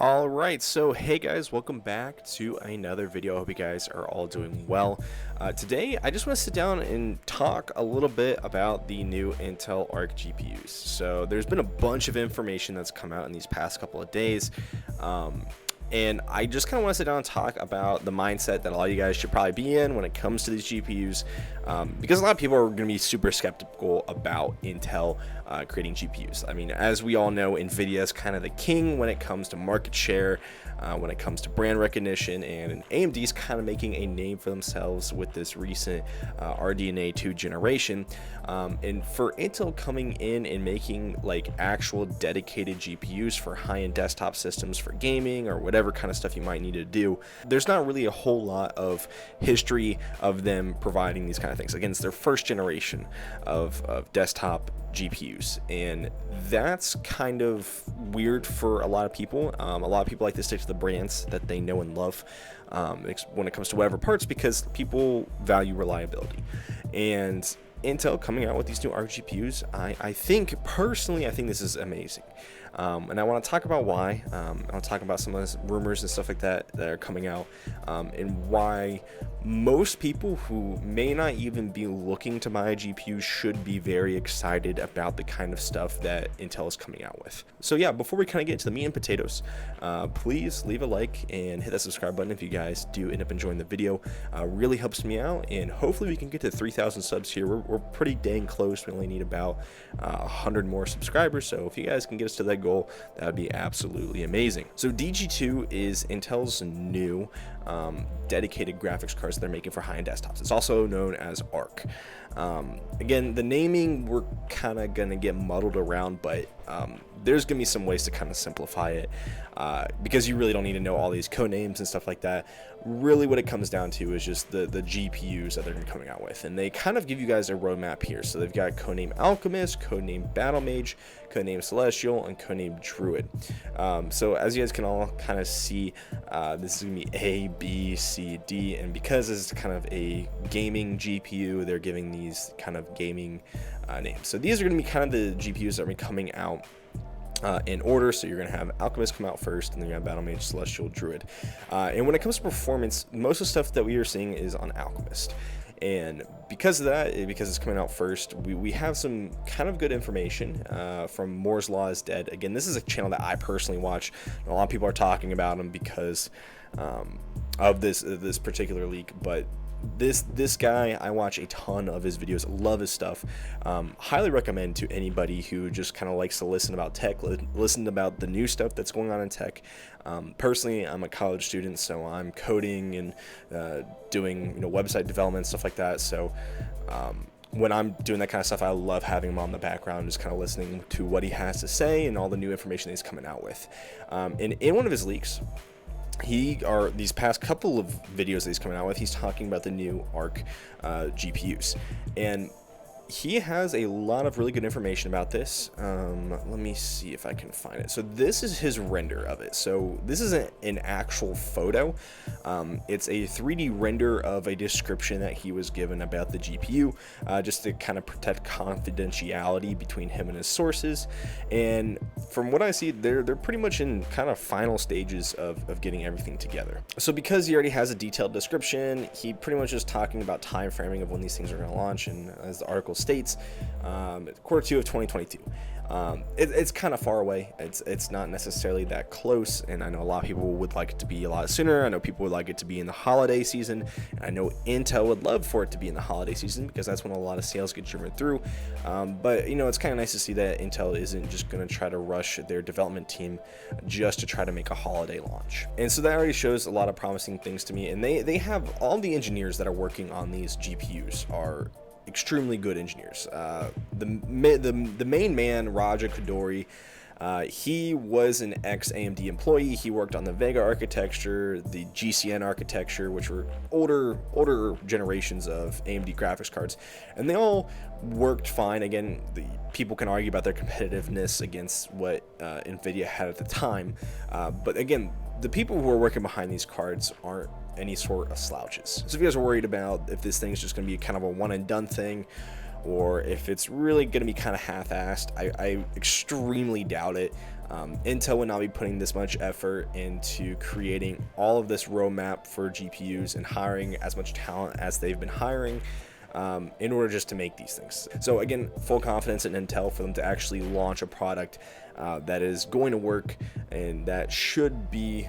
All right, so hey guys, welcome back to another video. I hope you guys are all doing well. Today I just want to sit down and talk a little bit about the new Intel Arc GPUs. So there's been a bunch of information that's come out in these past couple of days, and I just kind of want to sit down and talk about the mindset that a lot of you guys should probably be in when it comes to these GPUs, because a lot of people are going to be super skeptical about Intel creating GPUs. I mean, as we all know, Nvidia is kind of the king when it comes to market share, when it comes to brand recognition, and AMD is kind of making a name for themselves with this recent RDNA 2 generation. And for Intel coming in and making like actual dedicated GPUs for high-end desktop systems for gaming or whatever kind of stuff you might need to do, there's not really a whole lot of history of them providing these kind of things. Again, it's their first generation of desktop GPUs, and that's kind of weird for a lot of people. A lot of people like to stick to the brands that they know and love when it comes to whatever parts, because people value reliability. And Intel coming out with these new Arc GPUs, I think personally, I think this is amazing. And I want to talk about why. I'll talk about some of the rumors and stuff like that that are coming out, and why most people who may not even be looking to buy a GPU should be very excited about the kind of stuff that Intel is coming out with. So yeah, before we kind of get into the meat and potatoes, please leave a like and hit that subscribe button if you guys do end up enjoying the video. Really helps me out, and hopefully we can get to 3,000 subs here. We're pretty dang close. We only need about 100 more subscribers, so if you guys can get us to that goal, that would be absolutely amazing. So DG2 is Intel's new dedicated graphics cards that they're making for high-end desktops. It's also known as Arc. Again, the naming, we're kind of going to get muddled around, but there's going to be some ways to kind of simplify it, because you really don't need to know all these code names and stuff like that. Really what it comes down to is just the GPUs that they're going to be coming out with, and they kind of give you guys a roadmap here. So they've got codename Alchemist, codename Battle Mage, codename Celestial, and codename Druid. So as you guys can all kind of see, this is going to be A, B, C, D, and because this is kind of a gaming GPU, they're giving these kind of gaming names. So these are going to be kind of the GPUs that are coming out in order. So you're going to have Alchemist come out first, and then you have Battle Mage, Celestial, Druid. And when it comes to performance, most of the stuff that we are seeing is on Alchemist. And because of that, because it's coming out first, we have some kind of good information from Moore's Law is Dead. Again, this is a channel that I personally watch. A lot of people are talking about him because of this particular leak, but this guy, I watch a ton of his videos, love his stuff. Highly recommend to anybody who just kind of likes to listen about tech, listen about the new stuff that's going on in tech. Personally, I'm a college student, so I'm coding and doing website development, stuff like that. So when I'm doing that kind of stuff, I love having him on the background, just kind of listening to what he has to say and all the new information that he's coming out with. And in one of his leaks, these past couple of videos that he's coming out with, he's talking about the new Arc GPUs, and he has a lot of really good information about this. Let me see if I can find it. So this is his render of it. So this isn't an actual photo. It's a 3D render of a description that he was given about the GPU, just to kind of protect confidentiality between him and his sources. And from what I see, they're pretty much in kind of final stages of getting everything together. So because he already has a detailed description, he pretty much is talking about time framing of when these things are going to launch, and as the article states, Q2 of 2022. It's kind of far away. It's not necessarily that close, and I know a lot of people would like it to be a lot sooner. I know people would like it to be in the holiday season, and I know Intel would love for it to be in the holiday season because that's when a lot of sales get driven through. But it's kind of nice to see that Intel isn't just going to try to rush their development team just to try to make a holiday launch. And so that already shows a lot of promising things to me, and they have all the engineers that are working on these GPUs are extremely good engineers. The main man, Raja Koduri, he was an ex-AMD employee. He worked on the Vega architecture, the GCN architecture, which were older generations of AMD graphics cards, and they all worked fine. Again, the people can argue about their competitiveness against what Nvidia had at the time, but again, the people who are working behind these cards aren't any sort of slouches. So if you guys are worried about if this thing's just going to be kind of a one and done thing, or if it's really going to be kind of half-assed, I extremely doubt it. Intel would not be putting this much effort into creating all of this roadmap for GPUs and hiring as much talent as they've been hiring in order just to make these things. So again, full confidence in Intel for them to actually launch a product that is going to work and that should be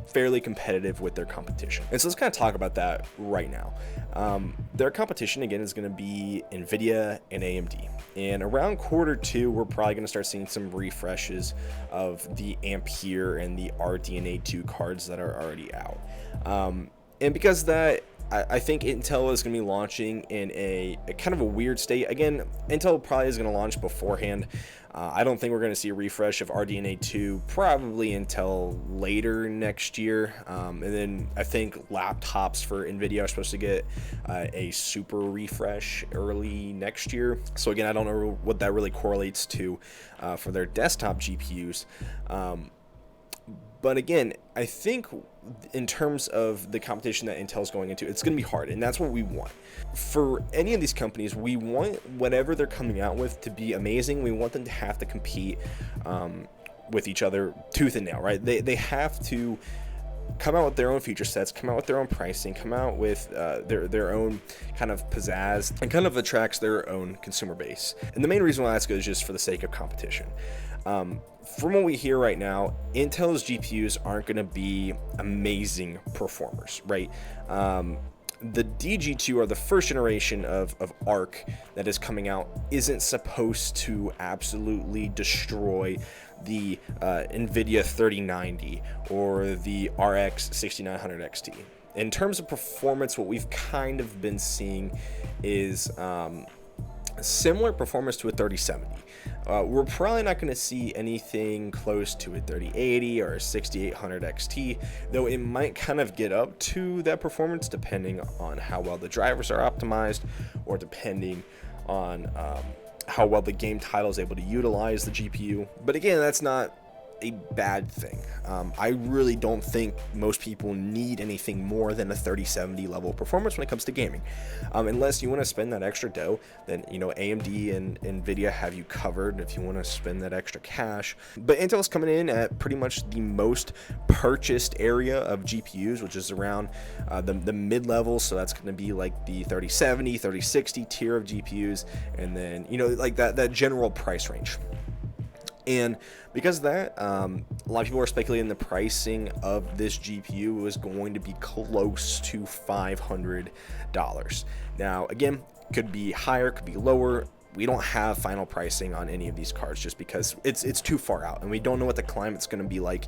fairly competitive with their competition. And so let's kind of talk about that right now. Their competition again is going to be Nvidia and AMD. And around Q2, we're probably going to start seeing some refreshes of the Ampere and the RDNA 2 cards that are already out. And because of that, I think Intel is going to be launching in a kind of a weird state. Again, Intel probably is going to launch beforehand. I don't think we're going to see a refresh of RDNA 2 probably until later next year. And then I think laptops for Nvidia are supposed to get a super refresh early next year. So again, I don't know what that really correlates to for their desktop GPUs. But again, I think in terms of the competition that Intel's going into, it's going to be hard, and that's what we want. For any of these companies, we want whatever they're coming out with to be amazing. We want them to have to compete with each other tooth and nail, right? They have to come out with their own feature sets, come out with their own pricing, come out with their own kind of pizzazz, and kind of attracts their own consumer base. And the main reason why that's good is just for the sake of competition. From what we hear right now, Intel's GPUs aren't going to be amazing performers, right? The DG2, or the first generation of Arc that is coming out, isn't supposed to absolutely destroy the Nvidia 3090 or the RX 6900 XT. In terms of performance, what we've kind of been seeing is similar performance to a 3070. We're probably not going to see anything close to a 3080 or a 6800 XT, though it might kind of get up to that performance depending on how well the drivers are optimized, or depending on how well the game title is able to utilize the GPU. But again, that's not a bad thing. I really don't think most people need anything more than a 3070 level of performance when it comes to gaming, unless you want to spend that extra dough. Then AMD and Nvidia have you covered if you want to spend that extra cash. But Intel's coming in at pretty much the most purchased area of GPUs, which is around the mid-level. So that's going to be like the 3070, 3060 tier of GPUs, and then like that general price range. And because of that, a lot of people are speculating the pricing of this GPU is going to be close to $500. Now, again, could be higher, could be lower. We don't have final pricing on any of these cards just because it's too far out, and we don't know what the climate's going to be like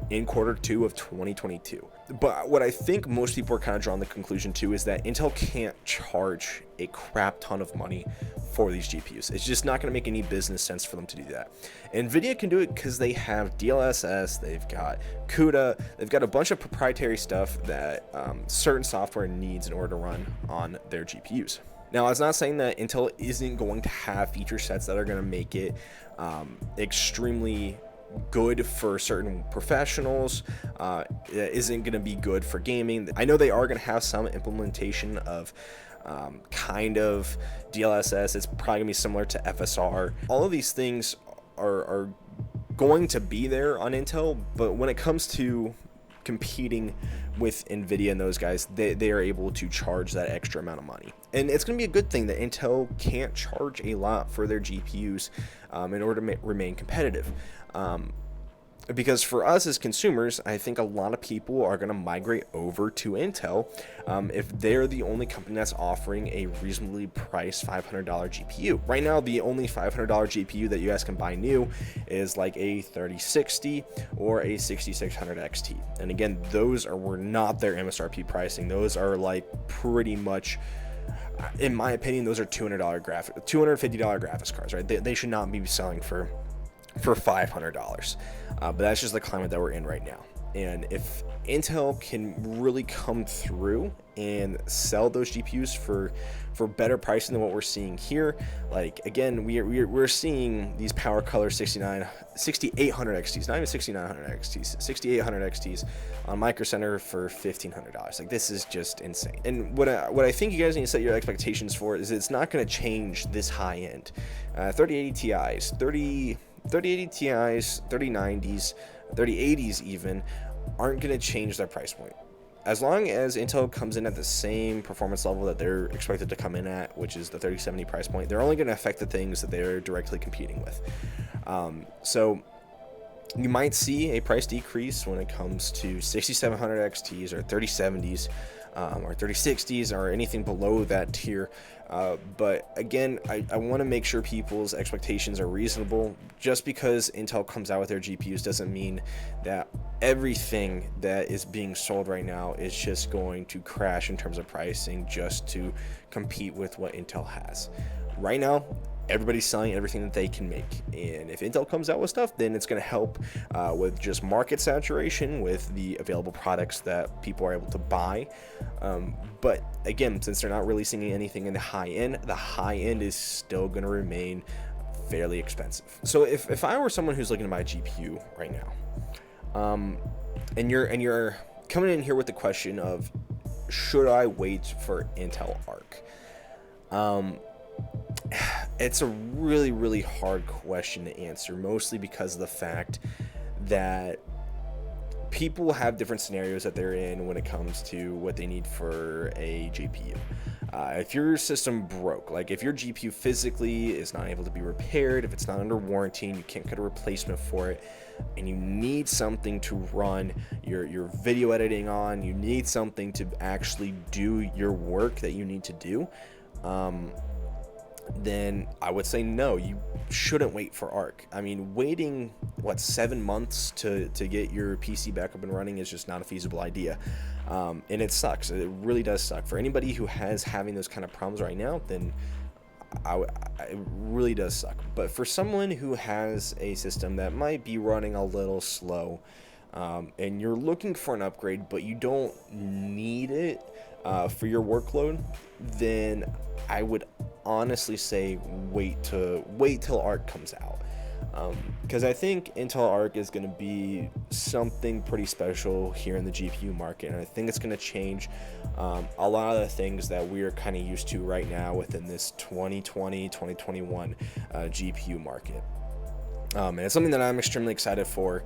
in Q2 of 2022. But what I think most people are kind of drawing the conclusion to is that Intel can't charge a crap ton of money for these GPUs. It's just not going to make any business sense for them to do that. Nvidia can do it because they have DLSS, they've got CUDA, they've got a bunch of proprietary stuff that certain software needs in order to run on their GPUs. Now, I was not saying that Intel isn't going to have feature sets that are going to make it extremely good for certain professionals. It isn't going to be good for gaming. I know they are going to have some implementation of kind of DLSS. It's probably going to be similar to FSR. All of these things are going to be there on Intel, but when it comes to competing with Nvidia and those guys, they are able to charge that extra amount of money. And it's going to be a good thing that Intel can't charge a lot for their GPUs in order to remain competitive. Because for us as consumers, I think a lot of people are going to migrate over to Intel if they're the only company that's offering a reasonably priced $500 GPU. Right now, the only $500 GPU that you guys can buy new is like a 3060 or a 6600 XT. And again, those were not their MSRP pricing. Those are like pretty much, in my opinion, those are $250 graphics cards, right? They should not be selling for $500. But that's just the climate that we're in right now. And if Intel can really come through and sell those GPUs for better pricing than what we're seeing here, like again, we're seeing these power color 6800 XTs, not even 6900 XTs, 6800 XTs on Micro Center for $1,500. Like, this is just insane. And what I think you guys need to set your expectations for is it's not going to change this high end. 3080 Ti's, 3080 Ti's, 3090s, 3080s even aren't going to change their price point. As long as Intel comes in at the same performance level that they're expected to come in at, which is the 3070 price point, they're only going to affect the things that they're directly competing with. So you might see a price decrease when it comes to 6700 XTs or 3070s or 3060s or anything below that tier. But again, I want to make sure people's expectations are reasonable. Just because Intel comes out with their GPUs doesn't mean that everything that is being sold right now is just going to crash in terms of pricing just to compete with what Intel has. Right now, everybody's selling everything that they can make, and if Intel comes out with stuff, then it's going to help with just market saturation with the available products that people are able to buy. But again, since they're not releasing anything in the high end is still going to remain fairly expensive. So if I were someone who's looking to buy a GPU right now, and you're coming in here with the question of, should I wait for Intel Arc? It's a really hard question to answer, mostly because of the fact that people have different scenarios that they're in when it comes to what they need for a GPU. If your system broke, like if your GPU physically is not able to be repaired, if it's not under warranty and you can't get a replacement for it, and you need something to run your video editing on, you need something to actually do your work that you need to do, then I would say no, you shouldn't wait for Arc. I mean, waiting 7 months to get your PC back up and running is just not a feasible idea, and it sucks. It really does suck for anybody who has having those kind of problems right now. Then it really does suck. But for someone who has a system that might be running a little slow, and you're looking for an upgrade but you don't need it for your workload, then I would honestly say wait till Arc comes out, because I think Intel Arc is going to be something pretty special here in the GPU market, and I think it's going to change a lot of the things that we are kind of used to right now within this 2020-2021 GPU market, and it's something that I'm extremely excited for.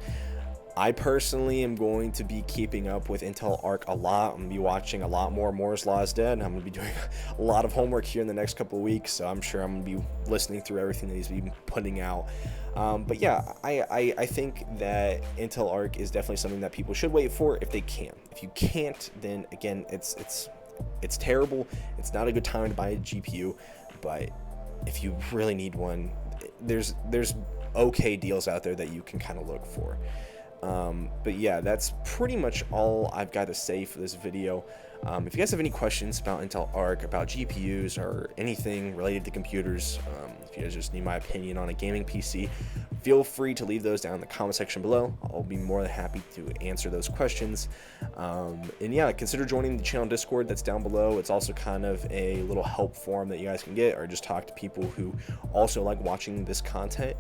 I personally am going to be keeping up with Intel Arc a lot. I'm going to be watching a lot more Moore's Law is Dead. I'm going to be doing a lot of homework here in the next couple of weeks, so I'm sure I'm going to be listening through everything that he's been putting out. But yeah, I think that Intel Arc is definitely something that people should wait for if they can. If you can't, then again, it's terrible. It's not a good time to buy a GPU, but if you really need one, there's okay deals out there that you can kind of look for. But yeah, that's pretty much all I've got to say for this video. If you guys have any questions about Intel Arc, about GPUs, or anything related to computers, if you guys just need my opinion on a gaming PC, feel free to leave those down in the comment section below. I'll be more than happy to answer those questions. And yeah, consider joining the channel Discord that's down below. It's also kind of a little help forum that you guys can get, or just talk to people who also like watching this content.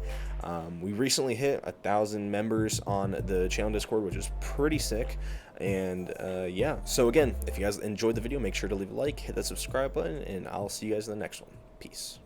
We recently hit 1,000 members on the channel Discord, which is pretty sick. And yeah, so again, if you guys enjoyed the video, make sure to leave a like, hit that subscribe button, and I'll see you guys in the next one. Peace.